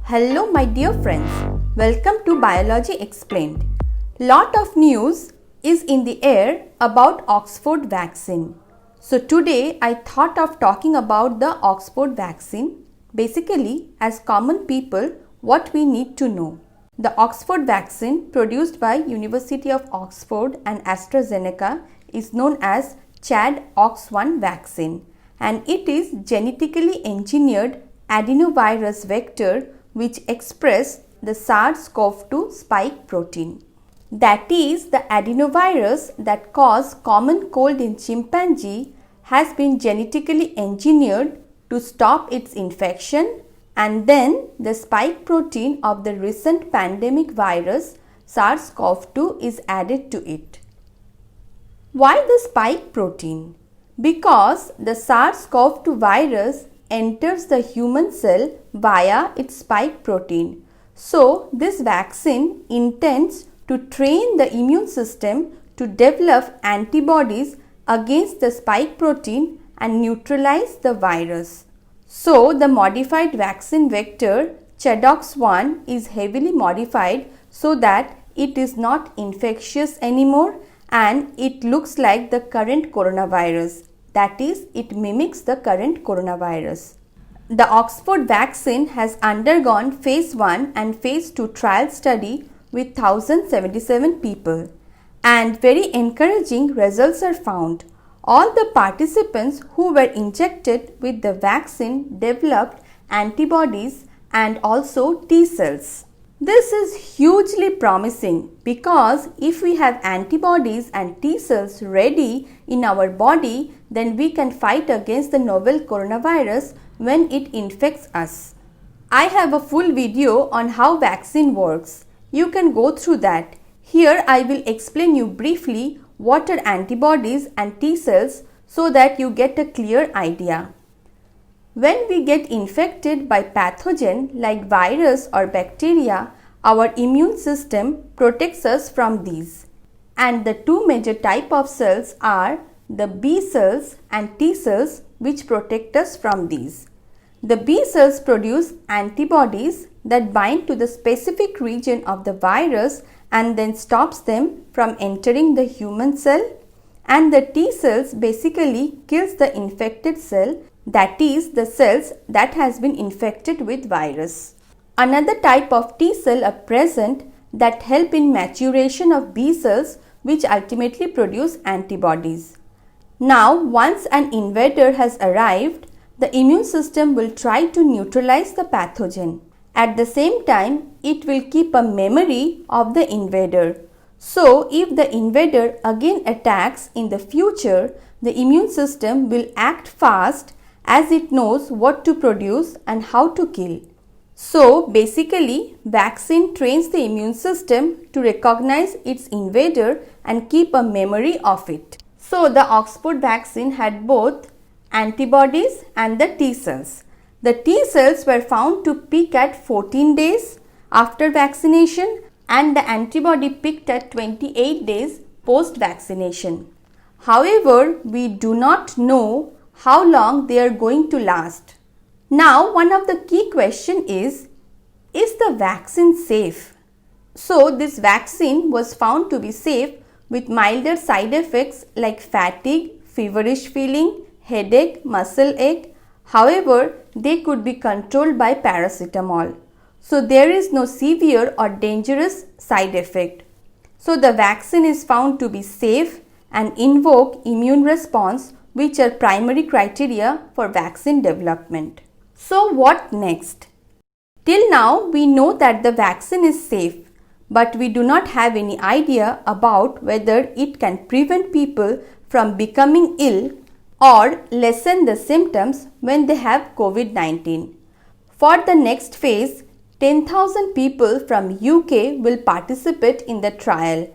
Hello my dear friends, welcome to Biology Explained. Lot of news is in the air about Oxford vaccine. So today I thought of talking about the Oxford vaccine. Basically, as common people, what we need to know. The Oxford vaccine produced by University of Oxford and AstraZeneca is known as ChAd-Ox1 vaccine, and it is genetically engineered adenovirus vector which express the SARS-CoV-2 spike protein. That is, the adenovirus that cause common cold in chimpanzee has been genetically engineered to stop its infection, and then the spike protein of the recent pandemic virus SARS-CoV-2 is added to it. Why the spike protein? Because the SARS-CoV-2 virus enters the human cell via its spike protein. So, this vaccine intends to train the immune system to develop antibodies against the spike protein and neutralize the virus. So, the modified vaccine vector ChAd-Ox1 is heavily modified so that it is not infectious anymore and it looks like the current coronavirus. That is, it mimics the current coronavirus. The Oxford vaccine has undergone phase 1 and phase 2 trial study with 1077 people, and very encouraging results are found. All the participants who were injected with the vaccine developed antibodies and also T cells. This is hugely promising because if we have antibodies and T cells ready in our body, then we can fight against the novel coronavirus when it infects us. I have a full video on how vaccine works. You can go through that. Here I will explain you briefly what are antibodies and T cells so that you get a clear idea. When we get infected by pathogen like virus or bacteria, our immune system protects us from these. And the two major type of cells are the B cells and T cells which protect us from these. The B cells produce antibodies that bind to the specific region of the virus and then stops them from entering the human cell, and the T cells basically kills the infected cell, that is the cells that has been infected with virus. Another type of T cell are present that help in maturation of B cells which ultimately produce antibodies. Now once an invader has arrived, the immune system will try to neutralize the pathogen. At the same time, it will keep a memory of the invader. So, if the invader again attacks in the future, the immune system will act fast as it knows what to produce and how to kill. So, basically, vaccine trains the immune system to recognize its invader and keep a memory of it. So, the Oxford vaccine had both antibodies and the T cells. The T cells were found to peak at 14 days after vaccination and the antibody peaked at 28 days post vaccination. However, we do not know how long they are going to last. Now, one of the key question is the vaccine safe? So, this vaccine was found to be safe with milder side effects like fatigue, feverish feeling, headache, muscle ache. However, they could be controlled by paracetamol. So, there is no severe or dangerous side effect. So, the vaccine is found to be safe and invoke immune response, which are primary criteria for vaccine development. So, what next? Till now, we know that the vaccine is safe, but we do not have any idea about whether it can prevent people from becoming ill or lessen the symptoms when they have COVID-19. For the next phase, 10,000 people from UK will participate in the trial,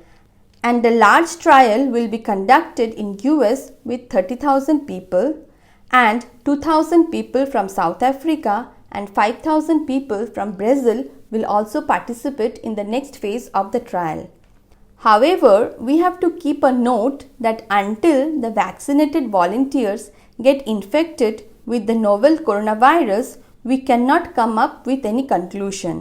and the large trial will be conducted in US with 30,000 people, and 2,000 people from South Africa and 5,000 people from Brazil will also participate in the next phase of the trial. However, we have to keep a note that until the vaccinated volunteers get infected with the novel coronavirus, we cannot come up with any conclusion.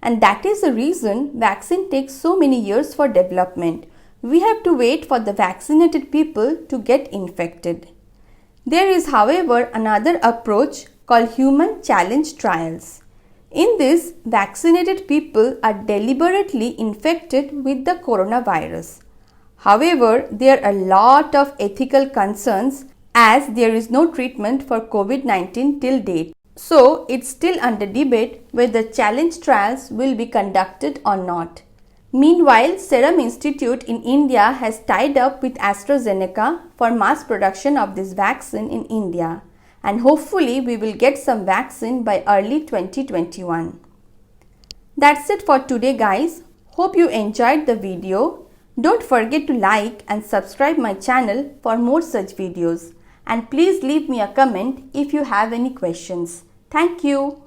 And that is the reason vaccine takes so many years for development. We have to wait for the vaccinated people to get infected. There is, however, another approach called human challenge trials. In this, vaccinated people are deliberately infected with the coronavirus. However, there are a lot of ethical concerns as there is no treatment for COVID-19 till date. So, it's still under debate whether challenge trials will be conducted or not. Meanwhile, Serum Institute in India has tied up with AstraZeneca for mass production of this vaccine in India, and hopefully we will get some vaccine by early 2021. That's it for today, guys. Hope you enjoyed the video. Don't forget to like and subscribe my channel for more such videos, and please leave me a comment if you have any questions. Thank you.